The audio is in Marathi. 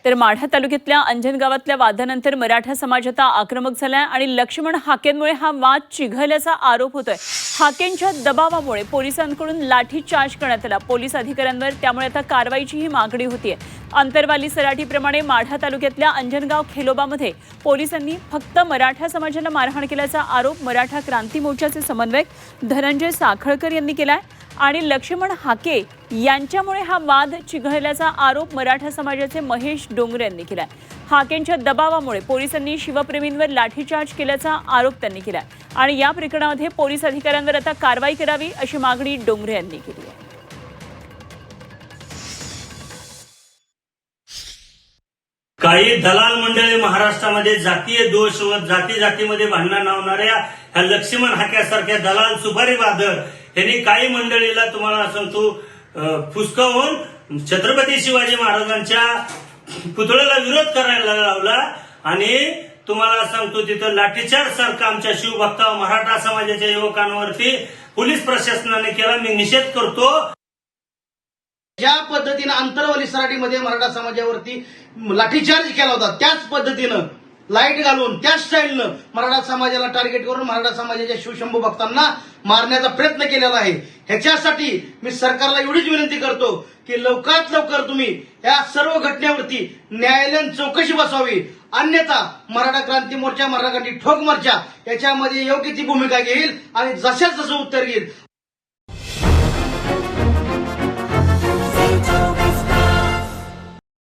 तर माढा तालुक्यातल्या अंजन गावातल्या वादानंतर मराठा समाज आता आक्रमक झालाय आणि लक्ष्मण हाकेंमुळे हा वाद चिघळल्याचा आरोप होतोय। हाकेंच्या दबावामुळे पोलिसांकडून लाठीचार्ज करण्यात आला पोलीस अधिकाऱ्यांवर, त्यामुळे आता कारवाईचीही मागणी होतीये। अंतरवाली सराटीप्रमाणे माढा तालुक्यातल्या अंजनगाव खेलोबामध्ये पोलिसांनी फक्त मराठा समाजाला मारहाण केल्याचा आरोप मराठा क्रांती मोर्चाचे समन्वयक धनंजय साखळकर यांनी केलाय आणि लक्ष्मण हाके यांच्यामुळे हा वाद चिघळल्याचा आरोप मराठा समाजाचे महेश डोंगरे यांनी केलाय। हाकेंच्या दबावामुळे पोलिसांनी शिवप्रेमींवर लाठीचार्ज केल्याचा आरोप त्यांनी केलाय आणि या प्रकरणामध्ये पोलीस अधिकाऱ्यांवर आता कारवाई करावी अशी मागणी डोंगरे यांनी केली आहे। काही दलाल मंडळी महाराष्ट्रामध्ये जातीय दोष व जातीमध्ये भांडणं लावणाऱ्या ह्या लक्ष्मण हाक्यासारख्या दलाल सुपारी बादळ यांनी काही मंडळीला तुम्हाला सांगतो फुसकावून छत्रपती शिवाजी महाराजांच्या पुतळ्याला विरोध करायला लावला आणि तुम्हाला सांगतो तिथं लाठीचार्ज सारखा आमच्या शिवभक्ता मराठा समाजाच्या युवकांवरती पोलीस प्रशासनाने केला। मी निषेध करतो। ज्या पद्धतीने अंतरवाली सराटीमध्ये मराठा समाजावरती लाठीचार्ज केला होता त्याच पद्धतीनं लाईट घालून त्याच स्टाईलनं मराठा समाजाला टार्गेट करून मराठा समाजाच्या शिवशंभू भक्तांना मारण्याचा प्रयत्न केलेला आहे। ह्याच्यासाठी मी सरकारला एवढीच विनंती करतो की लवकरात लवकर तुम्ही या सर्व घटनेवरती न्यायालयीन चौकशी बसवावी, अन्यथा मराठा क्रांती मोर्चा, मराठा क्रांती ठोक मोर्चा याच्यामध्ये योग्य ती भूमिका घेईल आणि जसं उत्तर घेईल